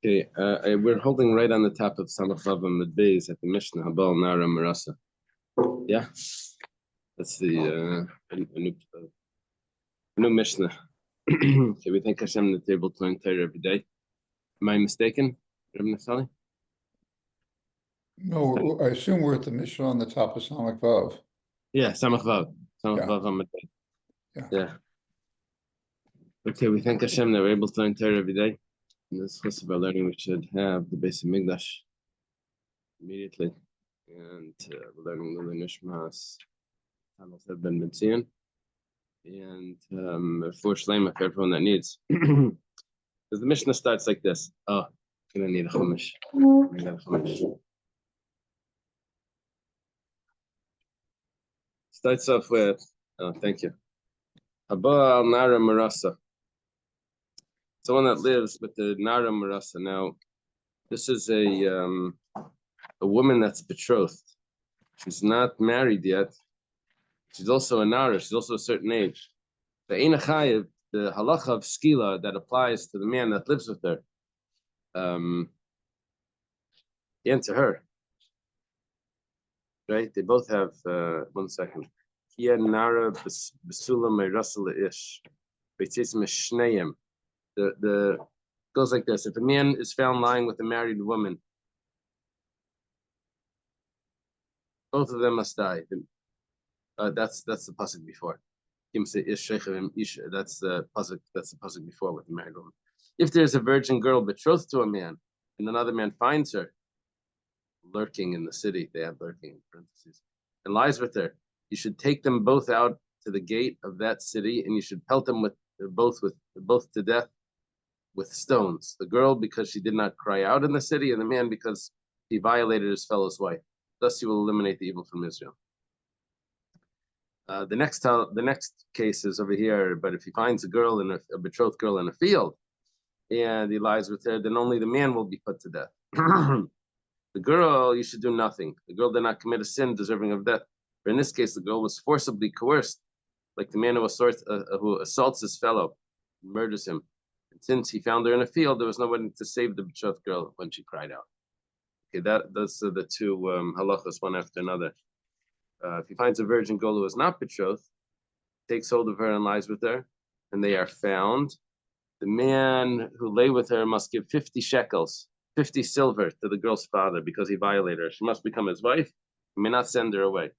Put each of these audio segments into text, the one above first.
Okay, we're holding right on the top of Samach Vav Amud Beis at the Mishnah Habal Nara Marasa. Yeah, that's the new Mishnah. Okay, we thank Hashem that they're able to learn Torah every day. Am I mistaken, Rabbi Naftali? No, I assume we're at the Mishnah on the top of Samach Vav. Yeah, Samach Vav. Samach Yeah. Vav Amud Beis. Yeah. Okay, we thank Hashem that we're able to learn Torah every day. In this course of our learning, we should have the base of Migdash immediately. And we're learning the Nishmas, Tanos have been Mitzion, and for Shlema for everyone that needs. Because the Mishnah starts like this. Oh, I'm gonna need a chumash. Starts off with, oh, thank you. Haba al Nara Marasa. Someone that lives with the Nara Marasa. Now, this is a woman that's betrothed. She's not married yet. She's also a Nara. She's also a certain age. The Einachayev, the halacha of skila that applies to the man that lives with her, and to her. Right? They both have, 1 second. Kia Nara Basula Meirasala Ish. The goes like this. If a man is found lying with a married woman, both of them must die. That's the pasuk before. That's the pasuk. That's the pasuk before with the married woman. If there's a virgin girl betrothed to a man, and another man finds her lurking in the city, they have lurking in parentheses, and lies with her, you should take them both out to the gate of that city, and you should pelt them both to death with stones. The girl because she did not cry out in the city, and the man because he violated his fellow's wife. Thus, you will eliminate the evil from Israel. The next case is over here. But if he finds a girl a betrothed girl in a field, and he lies with her, then only the man will be put to death. The girl, you should do nothing. The girl did not commit a sin deserving of death. But in this case, the girl was forcibly coerced, like the man who assaults his fellow, murders him. And since he found her in a field, there was nobody to save the betrothed girl when she cried out. Okay, those are the two halachas, one after another. If he finds a virgin girl who is not betrothed, takes hold of her and lies with her, and they are found, the man who lay with her must give 50 shekels, 50 silver to the girl's father because he violated her. She must become his wife. He may not send her away.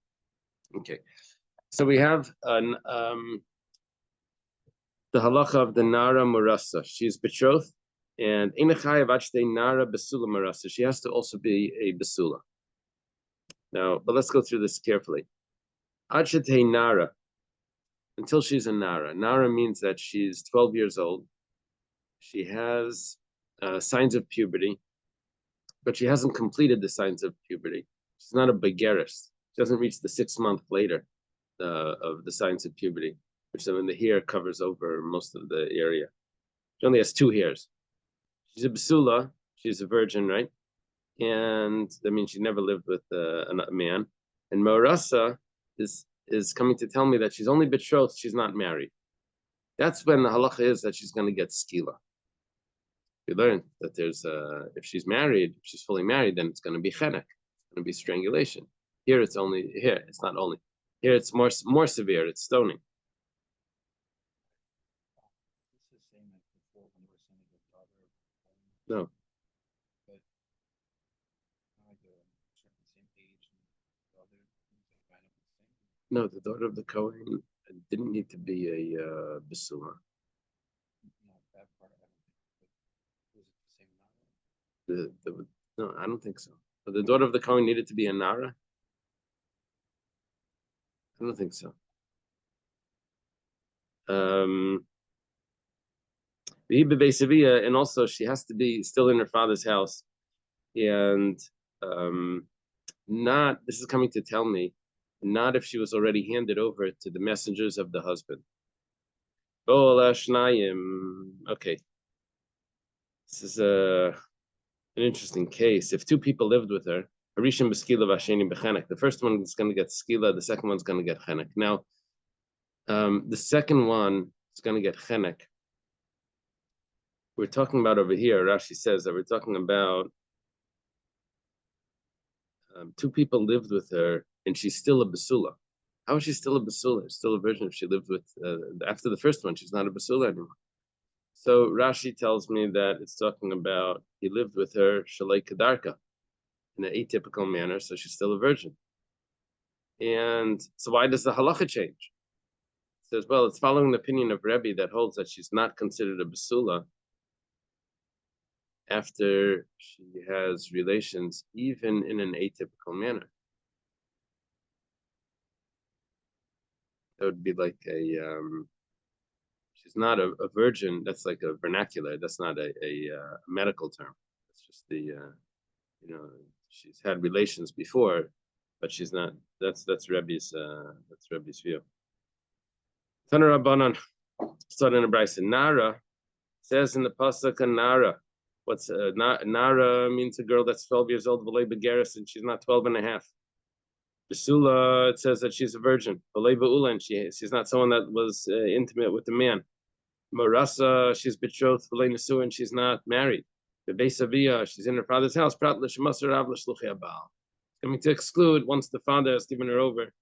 Okay, so we have the halacha of the Nara Murasa. She is betrothed, and Nara Basula Murasa. She has to also be a Basula. Now, but let's go through this carefully. Achate Nara, until she's a Nara. Nara means that she's 12 years old. She has signs of puberty, but she hasn't completed the signs of puberty. She's not a begeris. She doesn't reach the 6 month later of the signs of puberty, which then the hair covers over most of the area. She only has 2 hairs. She's a basula. She's a virgin, right? And that means she never lived with a man. And Morasa is coming to tell me that she's only betrothed, she's not married. That's when the halacha is that she's going to get skila. We learned that there's if she's married, if she's fully married, then it's going to be chenek, it's going to be strangulation. Here it's not only. Here it's more severe, it's stoning. No. No, the daughter of the Kohen didn't need to be a basula. No, I don't think so. But the daughter of the Kohen needed to be a Nara? I don't think so. And also she has to be still in her father's house. And this is coming to tell me, not if she was already handed over to the messengers of the husband. Okay. This is an interesting case. If 2 people lived with her, the first one is going to get skila, the second one's going to get chenek. Now, the second one is going to get chenek we're talking about over here, Rashi says that we're talking about two people lived with her, and she's still a basula. How is she still a basula? She's still a virgin if she lived with, after the first one, she's not a basula anymore. So Rashi tells me that it's talking about he lived with her shalei kedarka in an atypical manner, so she's still a virgin. And so why does the halacha change? It says, well, it's following the opinion of Rebbe that holds that she's not considered a basula after she has relations, even in an atypical manner. That would be like she's not a virgin. That's like a vernacular. That's not a medical term. It's just the, she's had relations before, but she's not. That's Rebbe's view. Tana Rabbanan, starting in the Brisa. Nara says in the pasuk, Nara. What's Nara means a girl that's 12 years old, V'lei begeris, and she's not 12 and a half. Basula, it says that she's a virgin. V'lei ba'ula, and she's not someone that was intimate with the man. Marasa, she's betrothed. V'lei nesu, and she's not married. Bebeis avia, she's in her father's house. Prat l'shemaser rav l'shluchei habal. Coming to exclude once the father has given her over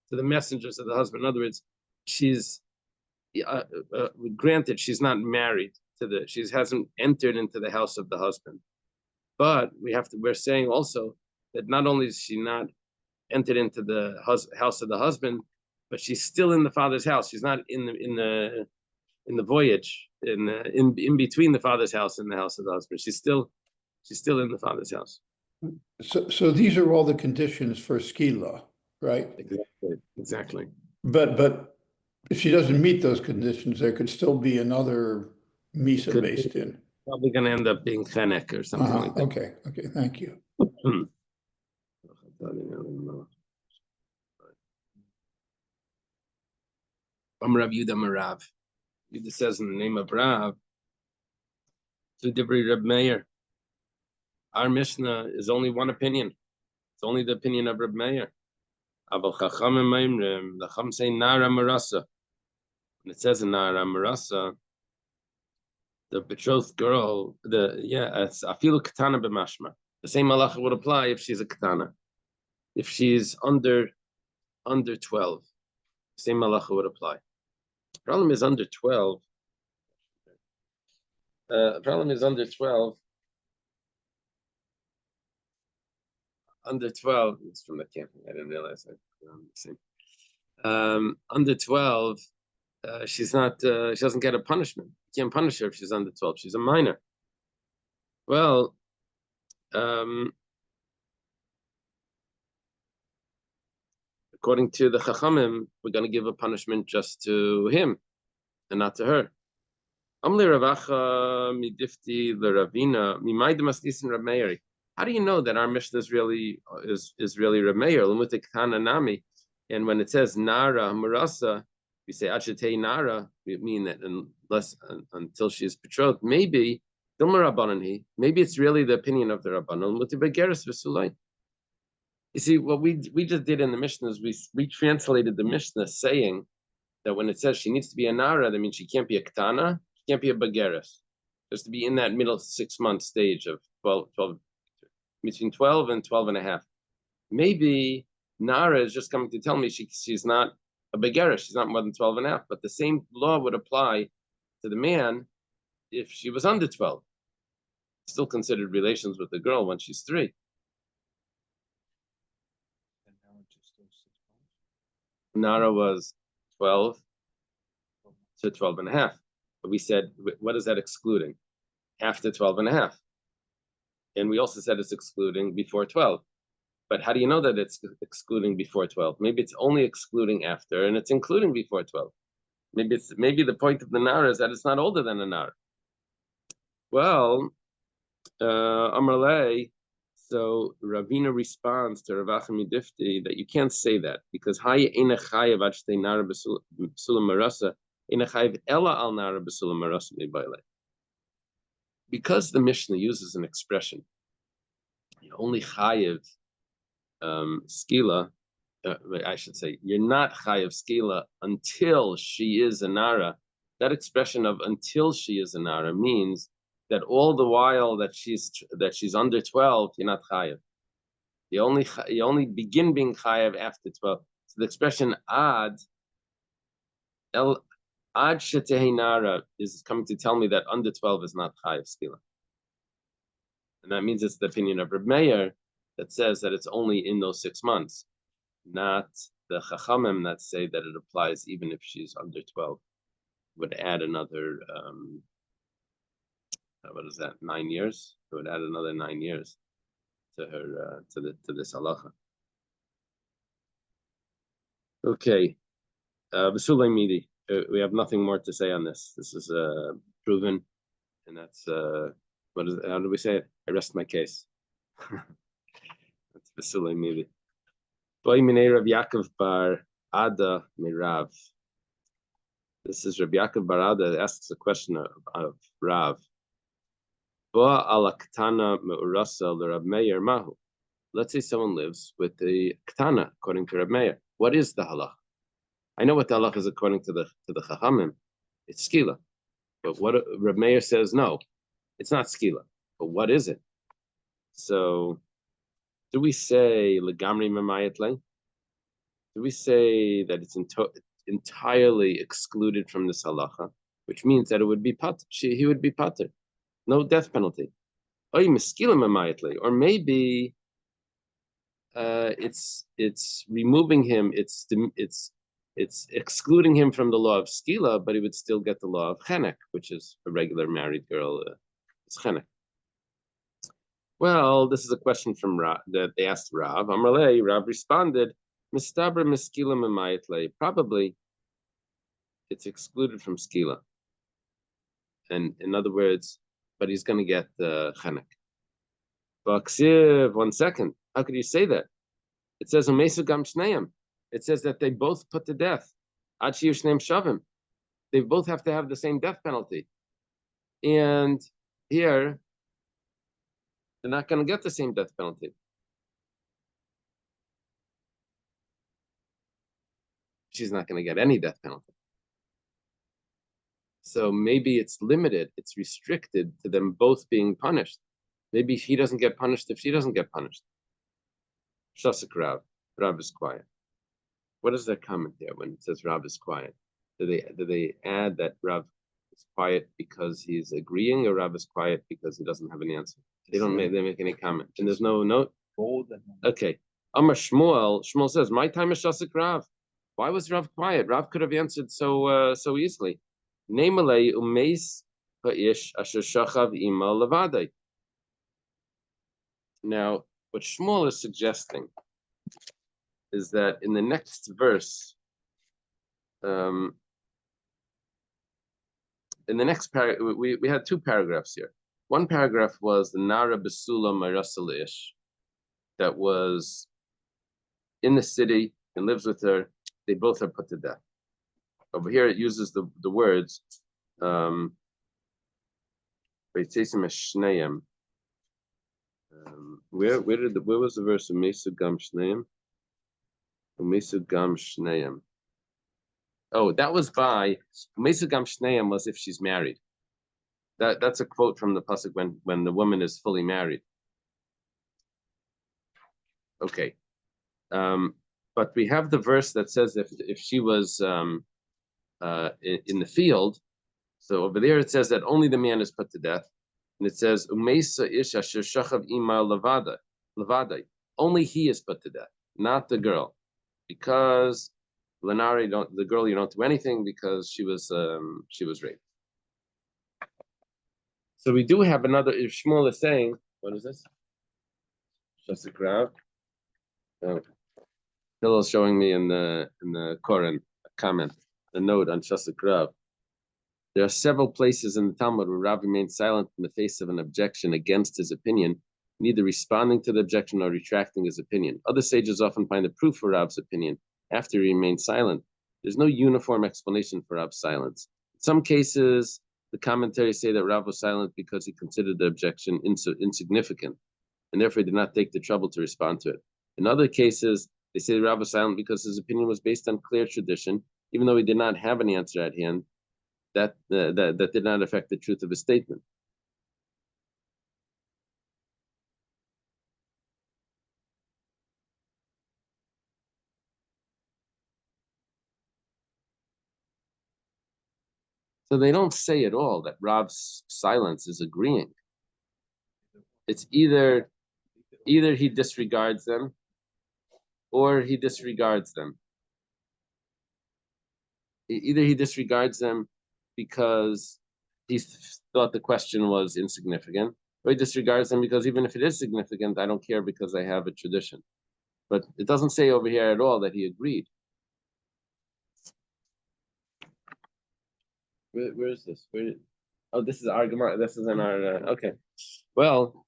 to the messengers of the husband. In other words, she's granted she's not married to she hasn't entered into the house of the husband, but we're saying also that not only is she not entered into the house of the husband, but she's still in the father's house. She's not in the voyage in between the father's house and the house of the husband. She's still in the father's house. So these are all the conditions for skila, right? Exactly. But if she doesn't meet those conditions, there could still be another misa based in. Probably going to end up being chenek or something like that. Okay, thank you. Rav Yudah Marav. Yudah says in the name of Rav, to Dibri Reb Meir. Our Mishnah is only one opinion. It's only the opinion of Reb Meir. Aval Chachamim Meimrim, the Chacham say Nara Marasa. And it says in Nara Marasa, the betrothed girl, it's afilu katana b'mashma. The same halacha would apply if she's a katana. If she's under 12, the same halacha would apply. The problem is under 12. Under 12, it's from the camping. I didn't realize under 12, she's not. She doesn't get a punishment. You can't punish her if she's under 12. She's a minor. Well, according to the Chachamim, we're going to give a punishment just to him and not to her. Amli Ravacha midifti l'Ravina mimayde masnisin Reb Meir. How do you know that our Mishnah is really Reb Meir? L'mutek Hananami, and when it says Nara Marasa, we say Achetei Nara. We mean that until she is betrothed. Maybe maybe it's really the opinion of the Rabbanon. L'mutebegeres v'sulay. You see, what we just did in the Mishnah is we translated the Mishnah saying that when it says she needs to be a Nara, that means she can't be a Ketana, she can't be a Bageres. Just to be in that middle 6-month stage of 12, between 12 and 12 and a half. Maybe Nara is just coming to tell me she's not a Bageres, she's not more than 12 and a half, but the same law would apply to the man if she was under 12. Still considered relations with the girl when she's 3. Nara was 12 to 12 and a half. But we said, what is that excluding? After 12 and a half. And we also said it's excluding before 12. But how do you know that it's excluding before 12? Maybe it's only excluding after, and it's including before 12. Maybe the point of the Nara is that it's not older than a Nara. Well, Amrlei, so Ravina responds to Rav Acha Midifti that you can't say that because because the Mishnah uses an expression, only chayiv skila. I should say you're not chayiv skila until she is a nara. That expression of until she is a nara means that all the while that she's under 12, you're not chayav. You only begin being chayav after 12. So the expression ad shetehinara is coming to tell me that under 12 is not chayav skila. And that means it's the opinion of Reb Meir that says that it's only in those 6 months, not the chachamim that say that it applies even if she's under 12. Would add another, what is that, 9 years? It would add another 9 years to her, to this halacha. Okay, B'sulei Midi. We have nothing more to say on this. This is proven, and that's what is it? How do we say it? I rest my case. That's B'sulei Midi. Boy minei Rav Yaakov bar Ada mirav. This is Rabbi Yaakov bar Ada that asks a question of Rav. Let's say someone lives with the Ktana, according to Reb Meir. What is the halach? I know what the halach is according to the Chachamim. It's skila. But what Reb Meir says, no, it's not skila. But what is it? So, do we say legamri memayetle? Do we say that it's entirely excluded from this halacha, which means that it would be pater? He would be pater. No death penalty. Or maybe it's removing him. It's excluding him from the law of skila, but he would still get the law of chenek, which is a regular married girl. It's chenek. Well, this is a question from Rav that they asked Rav. Amarle, Rav responded, "Mistaber miskila memayetle." Probably, it's excluded from skila. And in other words, but he's going to get the chenek. Baksiv, 1 second. How could you say that? It says gam shneim. It says that they both put to death. Ad shneim shavim. They both have to have the same death penalty. And here, they're not going to get the same death penalty. She's not going to get any death penalty. So maybe it's limited, it's restricted to them both being punished. Maybe he doesn't get punished if she doesn't get punished. Shasik Rav. Rav is quiet. What is that comment there when it says Rav is quiet? Do they add that Rav is quiet because he's agreeing, or Rav is quiet because he doesn't have an answer? They make any comment. And there's no note? Okay. Amar Shmuel says, my time is Shasik Rav. Why was Rav quiet? Rav could have answered so easily. Nemalei umeis ha'ish asher shachav ima levadei. Now, what Shmuel is suggesting is that in the next verse, in the next paragraph, we had 2 paragraphs here. One paragraph was the Nara Besula Marasal Ish, that was in the city and lives with her. They both are put to death. Over here, it uses the words where was the verse of Mesugam Shneim? Oh, that was by Mesugam Shneim was if she's married. That's a quote from the pasuk when the woman is fully married. Okay, but we have the verse that says if she was in the field. So over there it says that only the man is put to death, and it says Umeisa Isha Shachav Ima Lavada. Only he is put to death, not the girl, because the girl you don't do anything because she was raped. So we do have another. If Shmuel is saying, what is this? Just a crowd. Hillel's showing me in the Koran a comment, a note on Shasik Rav. There are several places in the Talmud where Rav remained silent in the face of an objection against his opinion, neither responding to the objection nor retracting his opinion. Other sages often find the proof for Rav's opinion after he remained silent. There's no uniform explanation for Rav's silence. In some cases, the commentaries say that Rav was silent because he considered the objection insignificant, and therefore did not take the trouble to respond to it. In other cases, they say Rav was silent because his opinion was based on clear tradition, even though he did not have an answer at hand. That did not affect the truth of his statement. So they don't say at all that Rav's silence is agreeing. It's either he disregards them or he disregards them. Either he disregards them because he thought the question was insignificant, or he disregards them because even if it is significant, I don't care because I have a tradition. But it doesn't say over here at all that he agreed. Where is this? Oh, this is our Gemara. This is in our. Okay. Well,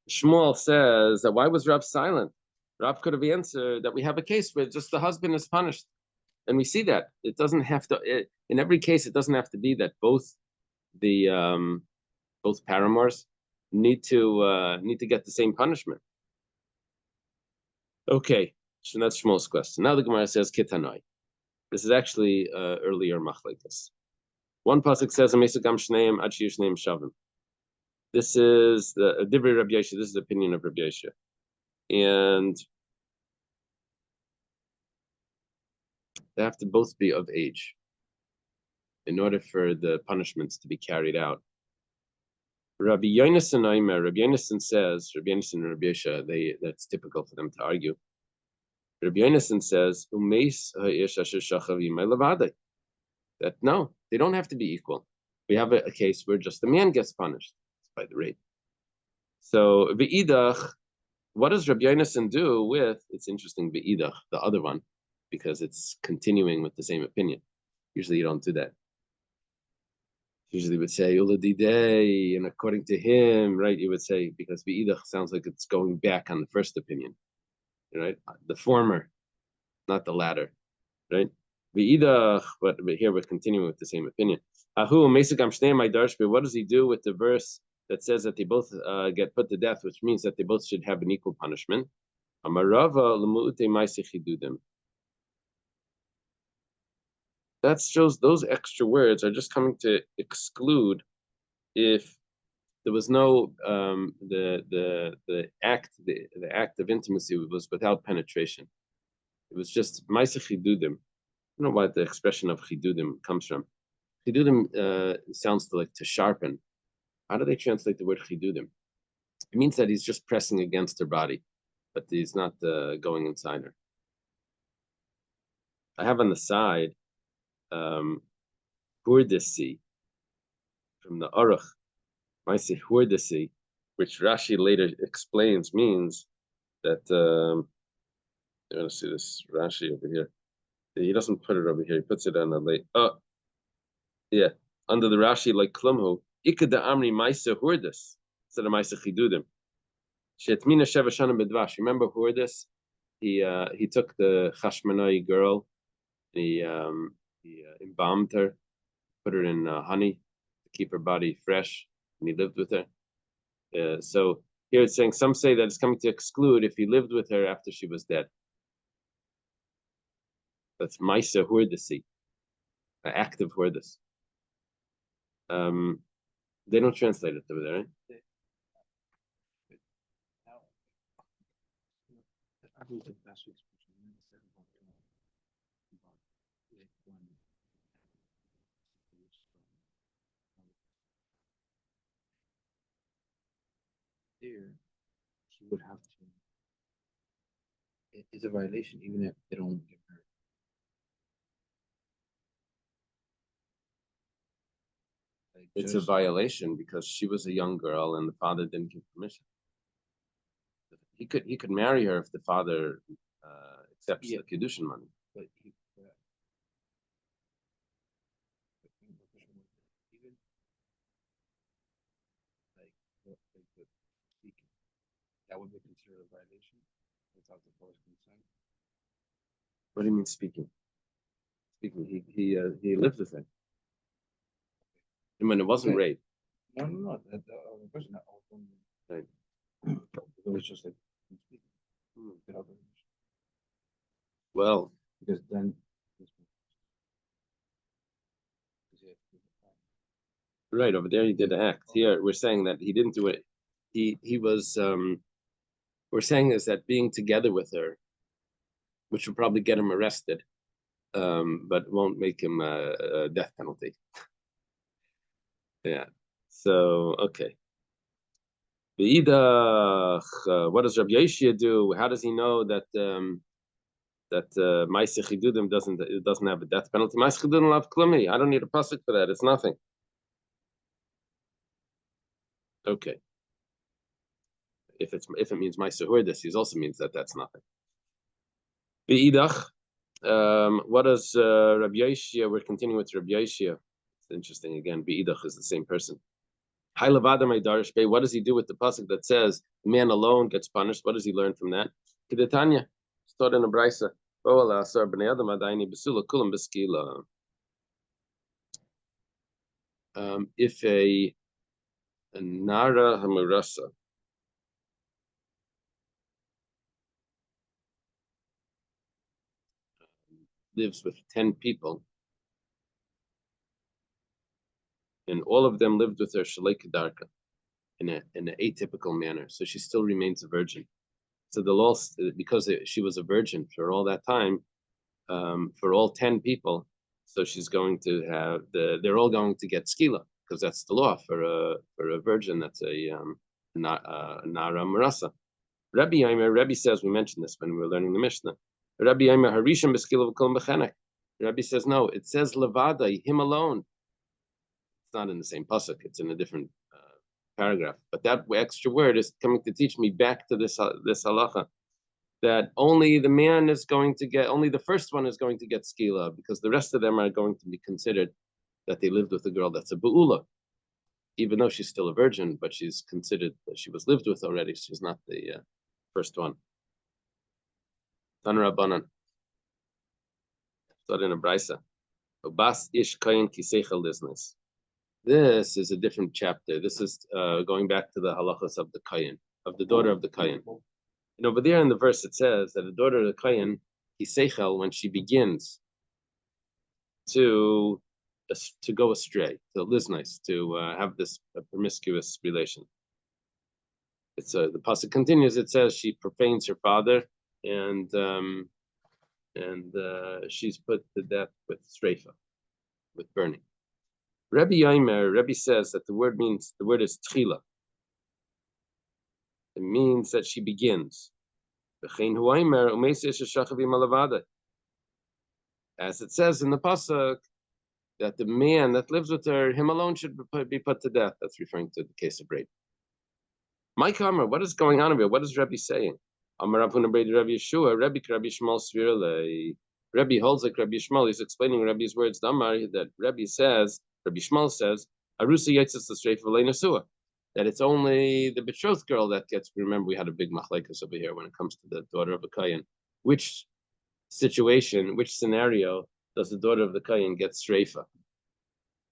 Shmuel says that why was Rav silent? Rav could have answered that we have a case where just the husband is punished. And we see that it doesn't have to. In every case, it doesn't have to be that both paramours need to get the same punishment. Okay, so that's Shmuel's question. Now the Gemara says Kitanoi. This is actually earlier machlekes. One pasuk says Amesagam Shneim Ad Shiur Shneim Shavim. This is the Divrei Rabbi Yosha. This is the opinion of Rabbi Yosha, and they have to both be of age in order for the punishments to be carried out. Rabbi Yonasan Aimer, Rabbi Yonasan says, Rabbi Yonasan and Rabbi Yosha, that's typical for them to argue. Rabbi Yonasan says, that no, they don't have to be equal. We have a case where just the man gets punished by the rape. So V'idach, what does Rabbi Yonasan do with, it's interesting, V'idach, the other one, because it's continuing with the same opinion. Usually you don't do that. Usually would say Uladidei, and according to him, right, you would say, because V'idach sounds like it's going back on the first opinion, right? The former, not the latter, right? V'idach, but here we're continuing with the same opinion. Ahu, Mesagam Shnei Maidarshbe, what does he do with the verse that says that they both get put to death, which means that they both should have an equal punishment? Amarava L'mu'ute Ma'isichidudim. That shows those extra words are just coming to exclude if there was no the act of intimacy was without penetration. It was just ma'aseh chidudim. I don't know what the expression of chidudim comes from. Chidudim sounds like to sharpen. How do they translate the word chidudim? It means that he's just pressing against her body, but he's not going inside her. I have on the side hurdisi from the Aruch, Maaseh hurdisi, which Rashi later explains means that you're gonna see this Rashi over here. He doesn't put it over here. He puts it on the late. Oh, yeah, under the Rashi like klumhu ikada amri Maaseh hurdis instead of Maaseh chidudim. Shetmina sheva shana bedvash. Remember hurdis? He took the Chashmonai girl. He embalmed her, put her in honey to keep her body fresh, and he lived with her. So here it's saying, some say that it's coming to exclude if he lived with her after she was dead. That's Maisa Hurdisi, active Hurdis. They don't translate it over there, right? There, he would have to. It is a violation, even if they don't get married. Like It's a violation because she was a young girl and the father didn't give permission. He could marry her if the father accepts the kiddushin money. But that would be considered a violation without the father's consent. What do you mean speaking? Speaking, he lived with her. And when it wasn't rape. No. The person that Right. It was just like speaking. Well, Because then right over there he did the act. Here we're saying that he didn't do it. He was we're saying is that being together with her, which would probably get him arrested, but won't make him a death penalty. Yeah. So okay. What does Rabbi Yeshua do? How does he know that Ma'aseh Chidudim doesn't have a death penalty? Ma'aseh Chidudim lav klumi. I don't need a pasuk for that. It's nothing. Okay. If it means Ma'aseh Hordis, he also means that's nothing. Be'idach. What does Rabbi Yeshua? We're continuing with Rabbi Yeshua. It's interesting again. Be'idach is the same person. What does he do with the pasuk that says the man alone gets punished? What does he learn from that? Kedetanya, stored in a brisa. If a nara hamurasa lives with 10 people, and all of them lived with her shalei kedarka in an atypical manner, so she still remains a virgin. So the law, because she was a virgin for all that time, for all 10 people, so she's going to have they're all going to get skila, because that's the law for a virgin. That's a nara marasa. Rabbi says, we mentioned this when we were learning the Mishnah. Rabbi Yaimer harishim b'skila v'kol b'chenek. Rabbi says no, it says levada, him alone. It's not in the same pasuk; it's in a different paragraph. But that extra word is coming to teach me back to this halacha, that only the man is going to get, only the first one is going to get skila, because the rest of them are going to be considered that they lived with a girl that's a bu'ula, even though she's still a virgin, but she's considered that she was lived with already. She's not the first one. Tanra Banan. Thought in a brisa. Bas ish kayin kiseichel lisnes. This is a different chapter. This is going back to the halachas of the kayin, of the daughter of the kayin. And over there in the verse it says that the daughter of the kayin, kiseichel, when she begins to go astray, to lisnes, to have this promiscuous relation. It's the pasuk continues. It says she profanes her father, and she's put to death with streifa, with burning. Rabbi says that the word is tchila. It means that she begins. As it says in the pasuk, that the man that lives with her, him alone should be put to death. That's referring to the case of rape. Mike Amar, what is going on here? What is Rabbi saying? Amar Rabbi Yeshua, Rabbi Shmuel Svirle. Rabbi holds like Rabbi Shmuel. He's explaining Rabbi's words. Amar, that Rabbi Shmuel says, Arusa Yetzis L'Streif V'Lei Nesua, that it's only the betrothed girl that gets. Remember, we had a big machlekes over here when it comes to the daughter of a kayin. Which situation, which scenario does the daughter of the kayin get streifa?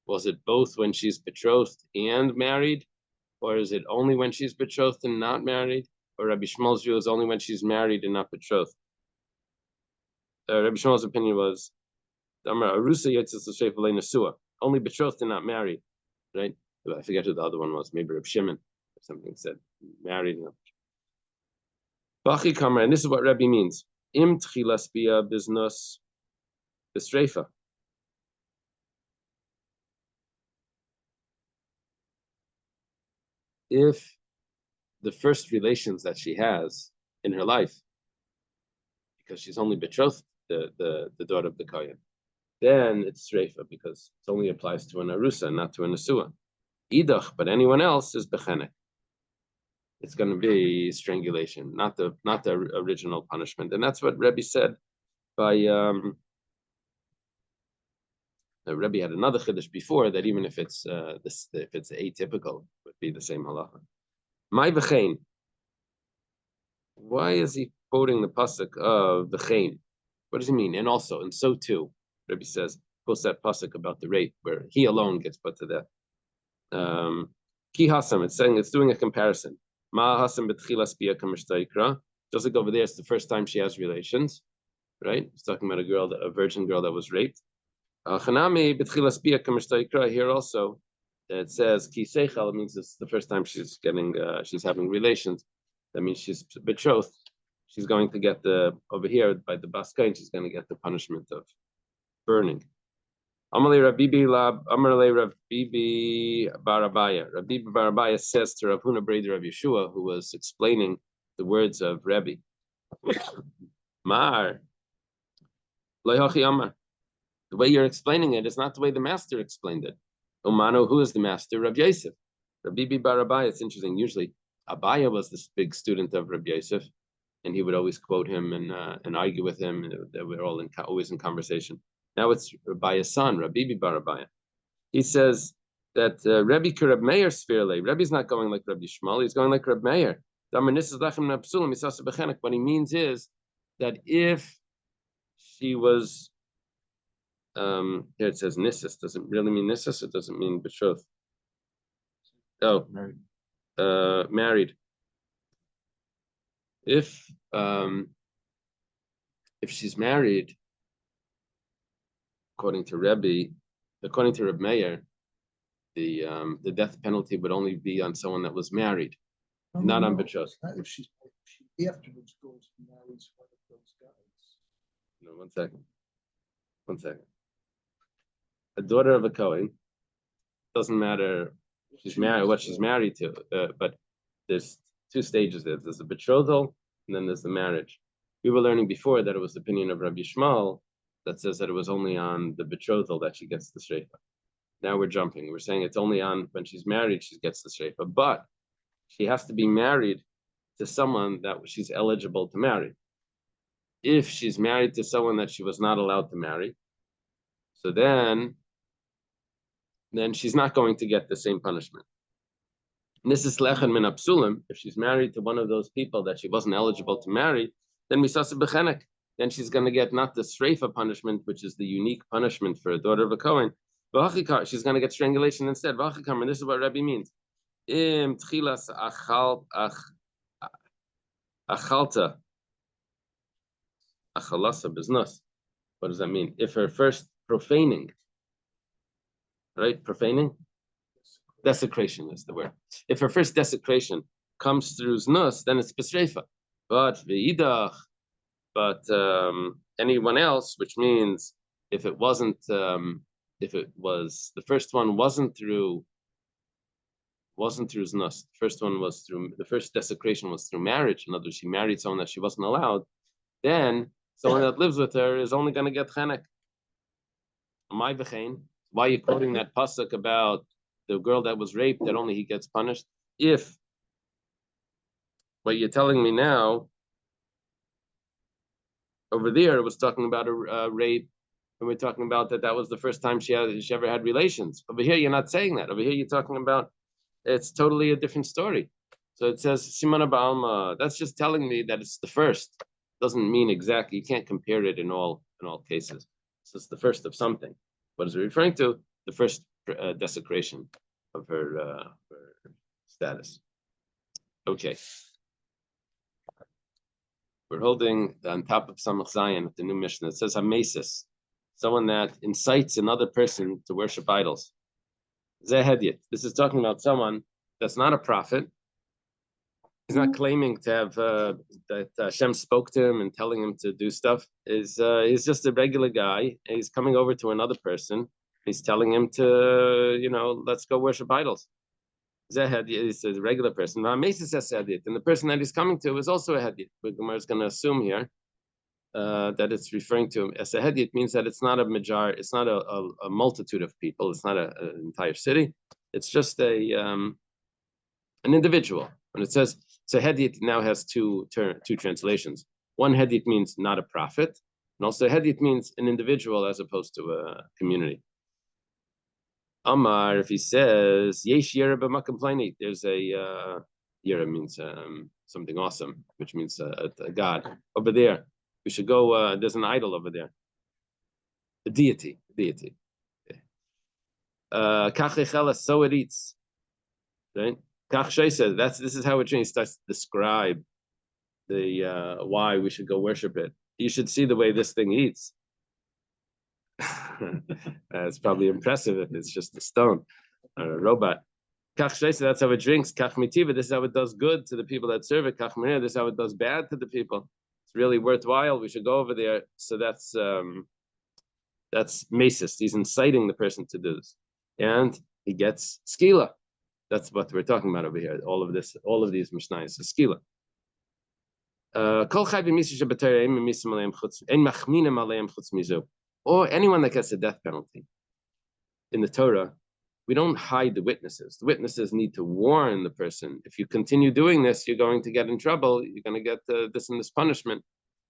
Was it both when she's betrothed and married, or is it only when she's betrothed and not married? Or Rabbi Shmuel's view is only when she's married and not betrothed? Rabbi Shmuel's opinion was only betrothed and not married, right? I forget who the other one was. Maybe Rabbi Shimon or something said married. Bachi Kamar, and this is what Rabbi means. Im tchilas bia biznus b'streifa. If the first relations that she has in her life, because she's only betrothed the daughter of the kohen, then it's streifa, because it only applies to an arusa, not to an asua. Idach, but anyone else is bechenek. It's going to be strangulation, not the original punishment, and that's what Rebbe said. By Rebbe had another chiddush before that even if it's atypical, it would be the same halacha. My v'chein. Why is he quoting the pasuk of v'chein? What does he mean? And also, and so too, Rebbe says, quotes that pasuk about the rape where he alone gets put to death. Ki hasam, it's saying, it's doing a comparison. Ma hasam b'tchilas bia kamishtaikra. Just like over there, it's the first time she has relations, right? He's talking about a virgin girl that was raped. Chanami b'tchilas bia kamishtaikra. Here also, it says ki seichel. It means it's the first time she's having relations. That means she's betrothed. She's going to get over here by the baskain. She's going to get the punishment of burning. Amalei Rabibi Lab, Amalei Rabibi Barabaya. Rabibi Barabaya says to Rav Huna Breder of Yeshua, who was explaining the words of Rebbe. Mar, Loihochi Amar. The way you're explaining it is not the way the master explained it. Umano, who is the master? Rabbi Yosef. Rabibi Barabaya, it's interesting. Usually, Abaya was this big student of Rabbi Yosef, and he would always quote him and argue with him, and they were all always in conversation. Now it's Rabia's son, Rabibi Barabaya. He says that Rebbe Reb Meir Sfirle. Rebbe's not going like Rabbi Shmuel, he's going like Reb Meir. What he means is that if she was here it says Nissus, doesn't really mean Nissus, it doesn't mean betrothed. Oh, married. If she's married, according to Reb Meir, the death penalty would only be on someone that was married, not on betrothed. If she afterwards goes and marries one of those guys. No, 1 second. 1 second. A daughter of a Kohen, doesn't matter what she's married to, but there's 2 stages there. There's the betrothal, and then there's the marriage. We were learning before that it was the opinion of Rabbi Shmuel that says that it was only on the betrothal that she gets the shreifa. Now we're jumping. We're saying it's only on when she's married she gets the shreifa, but she has to be married to someone that she's eligible to marry. If she's married to someone that she was not allowed to marry, so then she's not going to get the same punishment. Nissus lechem min apsulim, if she's married to one of those people that she wasn't eligible to marry, then misasa bechenek, then she's going to get not the shreifa punishment, which is the unique punishment for a daughter of a Kohen. She's going to get strangulation instead. And this is what Rebbe means. Im tchilas achalta achalasa biznus. What does that mean? If her first profaning, right? Profaning? Desecration is the word. If her first desecration comes through znus, then it's b'shreifa. But v'idach, anyone else, which means if it was the first one wasn't through znus, the first desecration was through marriage. In other words, she married someone that she wasn't allowed, then someone that lives with her is only going to get chenek. Why are you quoting that pasuk about the girl that was raped, that only he gets punished? If what you're telling me now, over there it was talking about a rape, and we're talking about that was the first time she ever had relations. Over here you're not saying that. Over here you're talking about it's totally a different story. So it says Simana Ba'alma. That's just telling me that it's the first. Doesn't mean exactly. You can't compare it in all cases. So it's the first of something. What is it referring to? The first desecration of her status. Okay. We're holding on top of Samach Zayin, the new Mishnah. It says Hamesis, someone that incites another person to worship idols. Zehediyat. This is talking about someone that's not a prophet. He's not claiming to have that Hashem spoke to him and telling him to do stuff. He's just a regular guy. He's coming over to another person. He's telling him to, let's go worship idols. Zehediyat is a regular person. And the person that he's coming to is also a hediyat. But Gemara is going to assume here that it's referring to him as a hediyat. Means that it's not a majar, it's not a multitude of people, it's not an entire city. It's just an individual. When it says so, hediyat now has two translations. One, hediyat means not a prophet, and also hediyat means an individual as opposed to a community. Amar, if he says yesh yera b'makom plani, there's a yera means something awesome, which means a god over there. We should go. There's an idol over there, a deity. Kach so it eats, right? Kach says this is how it starts to describe the why we should go worship it. You should see the way this thing eats. It's probably impressive if it's just a stone or a robot. Kach Shesa, that's how it drinks. Kach Mitiva, this is how it does good to the people that serve it. Kach Manir, this is how it does bad to the people. It's really worthwhile. We should go over there. So that's That's mesis. He's inciting the person to do this, and he gets skila. That's what we're talking about over here. All of these mishnayos is skila. Or anyone that gets a death penalty in the Torah, we don't hide the witnesses. The witnesses need to warn the person. If you continue doing this, you're going to get in trouble. You're going to get this and this punishment.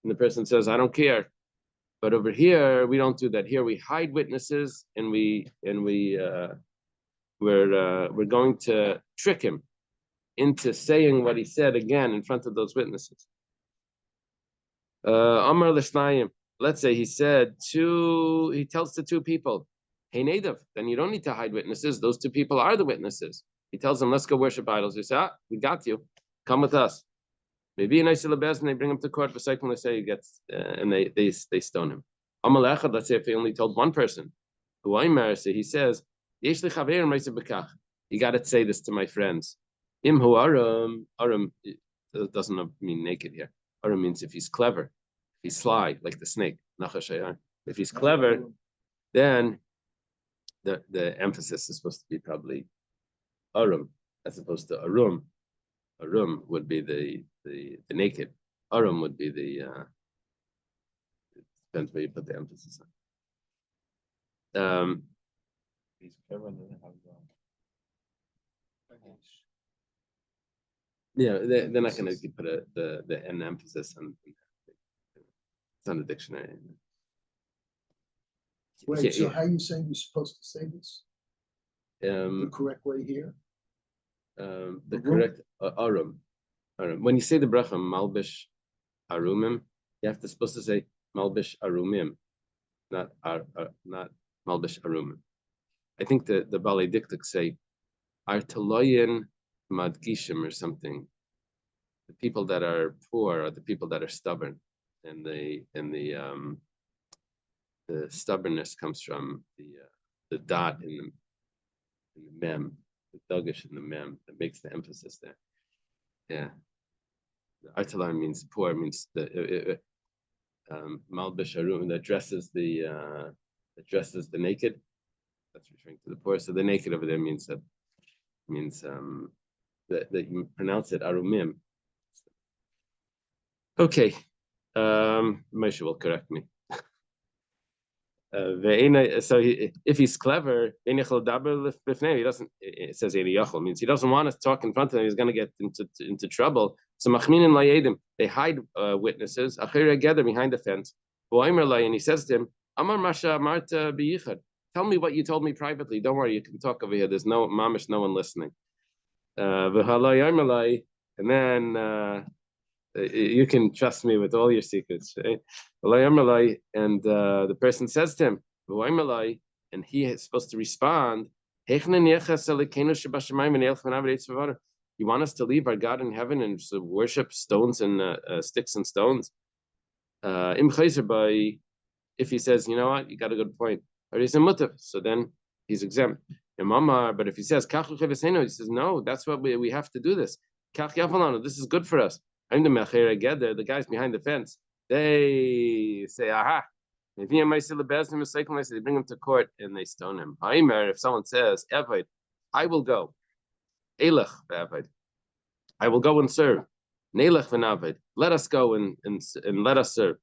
And the person says, "I don't care." But over here, we don't do that. Here we hide witnesses, and we're going to trick him into saying what he said again in front of those witnesses. Amar l'shnayim. Let's say he tells to two people, "Hey, native," then you don't need to hide witnesses. Those two people are the witnesses. He tells them, "Let's go worship idols." You say, "We got you. Come with us." Maybe in Isilabez, and they bring him to court for cycling. They say he gets, and they stone him. Amal echad. Let's say if he only told one person, who I marry, he says, "Yesh li chaver ma'aseh b'kach." You got to say this to my friends. Im hu aram. Aram doesn't mean naked here. Aram means if he's clever, if he's sly, like the snake. If he's clever, then the emphasis is supposed to be probably arum as opposed to arum. Arum would be the naked. Arum would be the it depends where you put the emphasis on. He's clever, doesn't have Yeah, they're not going to put an emphasis on. It's on the dictionary. Wait, so how you saying you're supposed to say this? The correct way here? The correct arum. When you say the bracha malbish arumim, you have to supposed to say malbish arumim, not malbish arumim. I think the Balei Diktuk say artaloyin madgishim or something. The people that are poor are the people that are stubborn, and the stubbornness comes from the dot in the mem, the dagish in the mem that makes the emphasis there. Yeah, artalar means poor, means the malbish arum that dresses the naked. That's referring to the poor. So the naked over there means that you pronounce it arumim. Okay, Moshe will correct me. So if he's clever, he doesn't. It says means he doesn't want us to talk in front of him. He's going to get into trouble. So machminin layedim, they hide witnesses. Together behind the fence. And he says to him, "Amar masha marta biyichad. Tell me what you told me privately. Don't worry, you can talk over here. There's no mamish, no one listening." And then you can trust me with all your secrets. Right? And the person says to him, and he is supposed to respond, "You want us to leave our God in heaven and worship stones and sticks and stones?" If he says, "You know what, you got a good point," so then he's exempt. But if he says, he says, "No, that's what we have to do this. This is good for us." I'm the guys behind the fence. They say, "Aha." They bring him to court and they stone him. If someone says, "I will go. I will go and serve. Let us go and let us serve.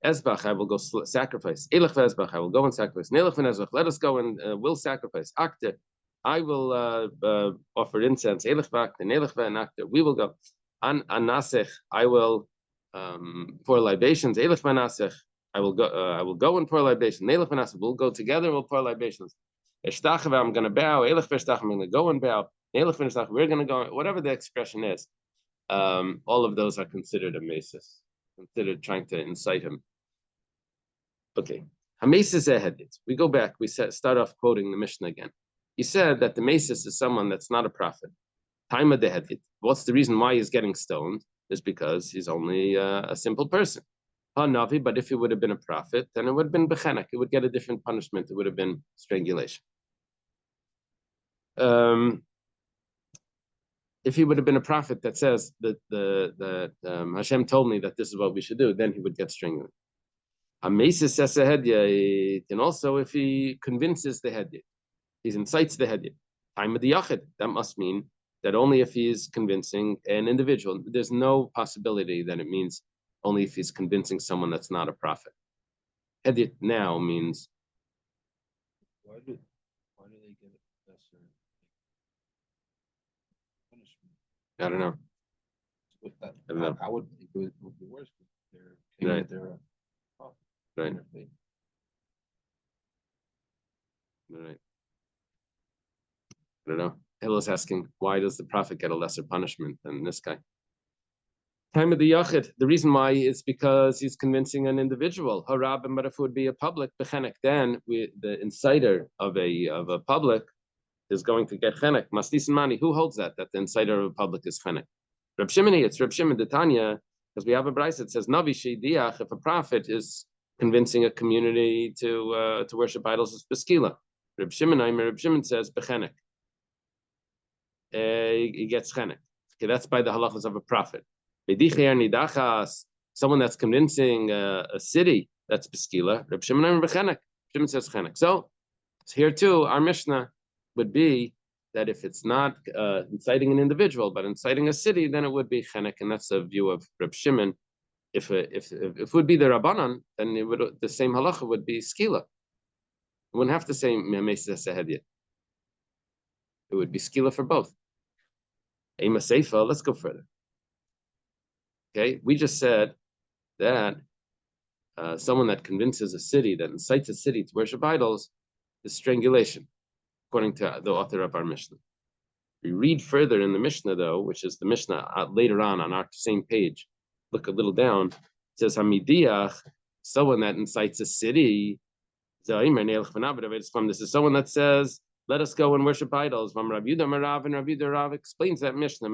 Ezbach, I will go sacrifice. I will go and sacrifice. Let us go and will sacrifice. Akter, I will offer incense. We will go. Anasech, I will pour libations. I will go and pour libations. We'll go together. We'll pour libations. I'm going to bow. I'm going to go and bow. We're going to go. Whatever the expression is, all of those are considered a mesis, considered trying to incite him. Okay, hamesis ehedit. We go back. We start off quoting the Mishnah again. He said that the mesis is someone that's not a prophet. Taima dehedit. What's the reason why he's getting stoned? Is because he's only a simple person. Hanavi, but if he would have been a prophet, then it would have been bechenek. It would get a different punishment. It would have been strangulation. If he would have been a prophet that says that Hashem told me that this is what we should do, then he would get strangulated. And also if he convinces the hedyot, he incites the hedyot. Time of the yachid. That must mean that only if he is convincing an individual. There's no possibility that it means only if he's convincing someone that's not a prophet. Hedyot now means. Why do they get a lesser punishment? I don't know. With that, I don't know. I would think it would be worse because they're claiming that they're a prophet. Right. in their faith. Right. I don't know. Hillel's asking, why does the prophet get a lesser punishment than this guy? Time of the yachid. The reason why is because he's convincing an individual. Harab, but if it would be a public bechenek, then the inciter of a public is going to get chenek. Mastis and mani. Who holds that? That the inciter of a public is chenek. Reb Shimoni, it's Reb Shimon de Tanya, because we have a brayso that says Navi Sheidiach, if a prophet is convincing a community to worship idols, it's beskila. Reb Shimon says bechenek. He gets chenek. Okay, that's by the halachas of a prophet. Someone that's convincing a city, that's beskila. Reb Shimon bechenek. Shimon says chenek. So here too, our Mishnah would be that if it's not inciting an individual, but inciting a city, then it would be chenek, and that's a view of Reb Shimon. If it would be the Rabbanan, then the same halacha would be skila. It wouldn't have to say meses sehediyah. It would be skila for both. Ema seifa. Let's go further. Okay, we just said that someone that convinces a city, that incites a city to worship idols, is strangulation, according to the author of our Mishnah. We read further in the Mishnah, though, which is the Mishnah later on our same page. Look a little down. It says Hamidiach, someone that incites a city. This is someone that says, "Let us go and worship idols." And Rav Yudah explains that Mishnah.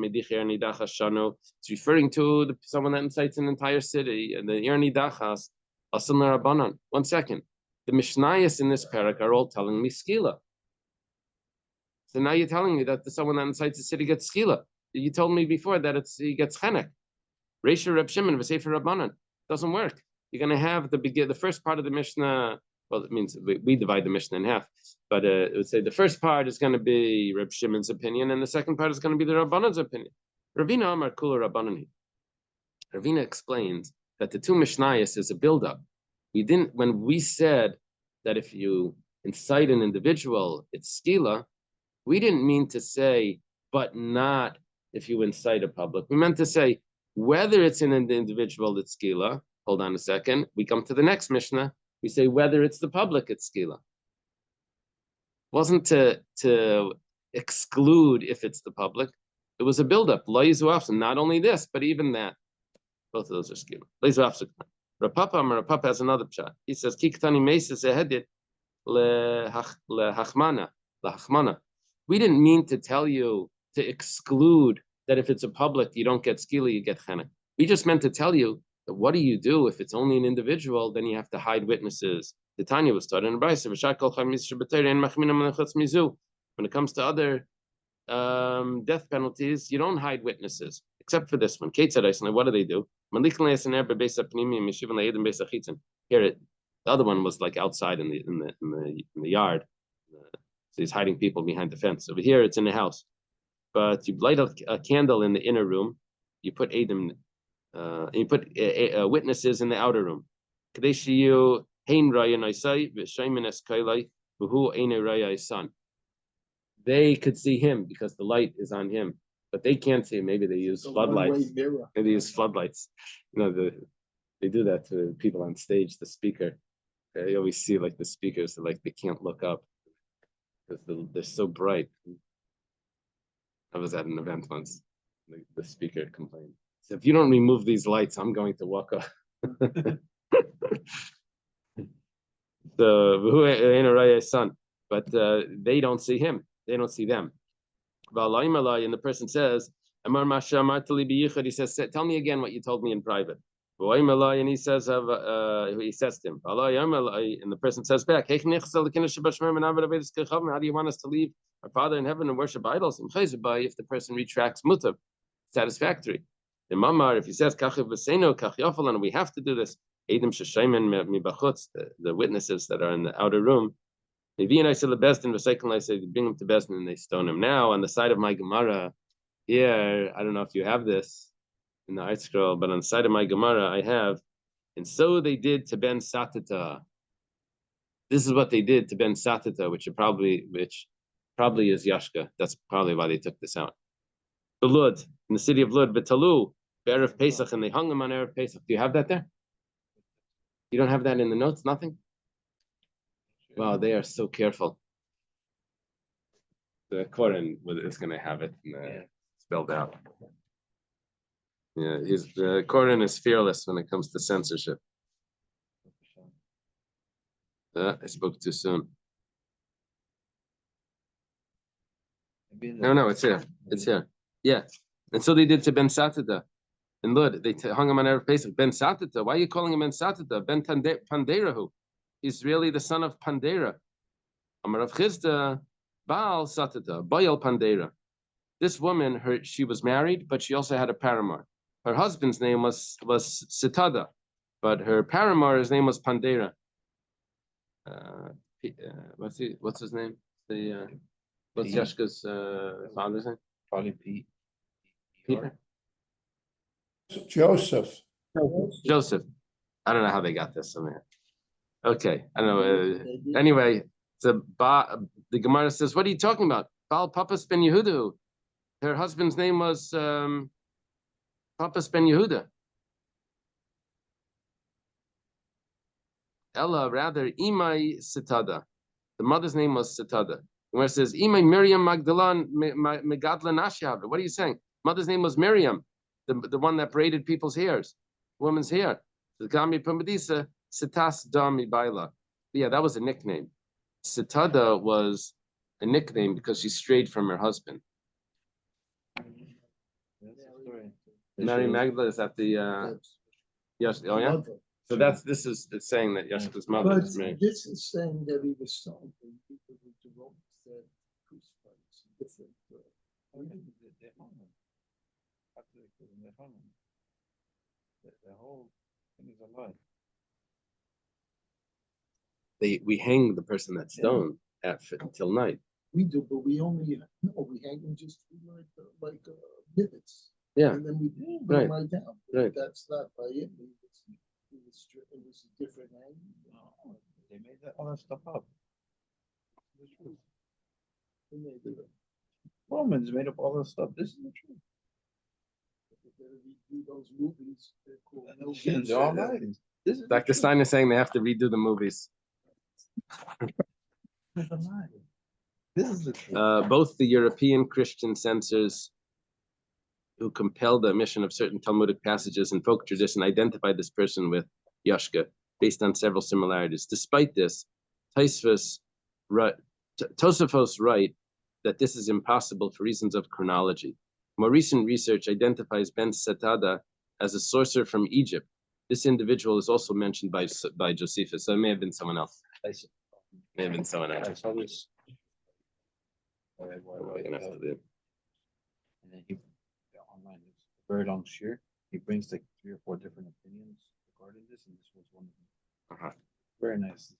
It's referring to someone that incites an entire city. And the Irni Dachas, Asan Rabbanan. 1 second. The Mishnayos in this parak are all telling me skila. So now you're telling me that someone that incites a city gets skila. You told me before that he gets chenek. Reisha Reb Shimon v'Sefer Rabbanan. Doesn't work. You're going to have the first part of the Mishnah. Well, it means we divide the Mishnah in half, but it would say the first part is going to be Reb Shimon's opinion, and the second part is going to be the Rabbanan's opinion. Ravina Amar Kula Rabbanani. Ravina explains that the two Mishnayos is a buildup. When we said that if you incite an individual, it's skila, we didn't mean to say, but not if you incite a public. We meant to say, whether it's in an individual, it's skila. Hold on a second. We come to the next Mishnah. We say whether it's the public, it's skila. It wasn't to exclude if it's the public. It was a buildup. Lo yizu and not only this, but even that. Both of those are skila. Lo yizu Rav Papa has another pshat. He says, Kiktani meses ehedit lehachmana. We didn't mean to tell you to exclude that if it's a public, you don't get skila, you get chenek. We just meant to tell you that what do you do if it's only an individual, then you have to hide witnesses. The Tanya was taught in Brayso. When it comes to other death penalties, you don't hide witnesses, except for this one. What do they do? Here, the other one was like outside in the yard. So he's hiding people behind the fence. Over here, it's in the house. But you light a candle in the inner room. You put Adam, you put witnesses in the outer room. They could see him because the light is on him, but they can't see him. Maybe they use floodlights. Maybe they use floodlights. They do that to people on stage. The speaker, you always see like the speakers, like they can't look up because they're so bright. I was at an event once. The speaker complained. He said, "If you don't remove these lights, I'm going to walk up." But they don't see him. They don't see them. And the person says, he says, "Tell me again what you told me in private." And he says to him, and the person says back, "How do you want us to leave our Father in heaven and worship idols?" If the person retracts mutav, satisfactory. In Mamar, if he says, and we have to do this, Eidim Sheshaymen Mibachutz, the witnesses that are in the outer room. They bring him to Besdin and they stone him. Now, on the side of my Gemara, here, I don't know if you have this in the art scroll, but on the side of my Gemara, I have, and so they did to Ben Satata. This is what they did to Ben Satata, which probably is Yashka. That's probably why they took this out. The Lud, in the city of Lud, Betalu, Erev Pesach, and they hung him on Erev Pesach. Do you have that there? You don't have that in the notes? Nothing? Wow, they are so careful. The Koran is going to have it spelled out. Yeah, the Koran is fearless when it comes to censorship. I spoke too soon. No, it's here. It's here. Yeah. And so they did to Ben Satata. And Lud, they hung him on Erev Pesach. Ben Satata. Why are you calling him Ben Satata? Ben Panderahu. He's really the son of Pandera. Amar Rav Chisda, Baal Satata, Bayal Pandera. This woman, she was married, but she also had a paramour. Her husband's name was Sitada, but her paramour's name was Pandera. What's his name? What's Yashka's father's name? Probably Pete. Peter? Joseph. Joseph. I don't know how they got this. Okay, I don't know. Anyway, the Gemara says, "What are you talking about?" Baal Papas ben Yehuda. Her husband's name was Papas ben Yehuda. Ella, rather, Imai Sitada. The mother's name was Sitada. Where it says, Imai Miriam Magdalan Megadla Nashyav. What are you saying? Mother's name was Miriam, the one that braided people's hairs, woman's hair. The Gami Pumbedisa, Sitas Dami Baila. Yeah, that was a nickname. Sitada was a nickname because she strayed from her husband. Mary Magdalene is at the yes, oh yeah. So it's saying that Yeshka's mother But is married. this is saying that he was stoned and people with the Romans said crucified. It's different. The whole thing is a lie. We hang the person that's stoned until night. We do, but we hang them just like pivots. Yeah. And then we Right. right down. Right. That's not by it. It was a different angle. No, they made all that stuff up. The truth. And they did it. Romans made up all that stuff. This is the truth. If they redo those movies, they're called no They're all lies. This is Dr. Stein is saying they have to redo the movies. a lie. This is the truth. Both the European Christian censors who compelled the omission of certain Talmudic passages and folk tradition identified this person with Yashka based on several similarities. Despite this, Tosafos write that this is impossible for reasons of chronology. More recent research identifies Ben Satada as a sorcerer from Egypt. This individual is also mentioned by Josephus, so it may have been someone else. May have been someone else. I saw this. We're gonna have to do. And then online, it's a very long share. He brings like 3 or 4 different opinions regarding this, and this was one of them. Very nice.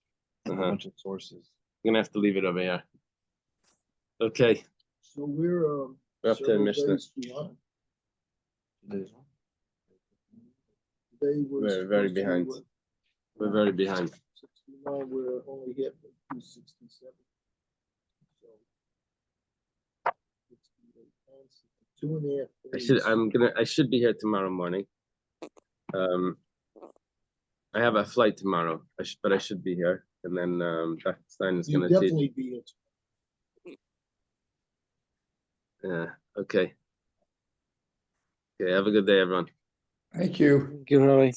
A bunch of sources. I'm gonna have to leave it over here. Okay, So we're we're up to several Mishnah. days behind. Today was We're very supposed to be behind. what, We're very behind. 69, we're only here for 267. So 68 pounds, 2.5 days. I should be here tomorrow morning. I have a flight tomorrow, but I should be here. And then Dr. Stein is You'll gonna teach. definitely be here. Yeah, okay. Okay, have a good day, everyone. Thank you. Thank you, Roy.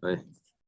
Bye.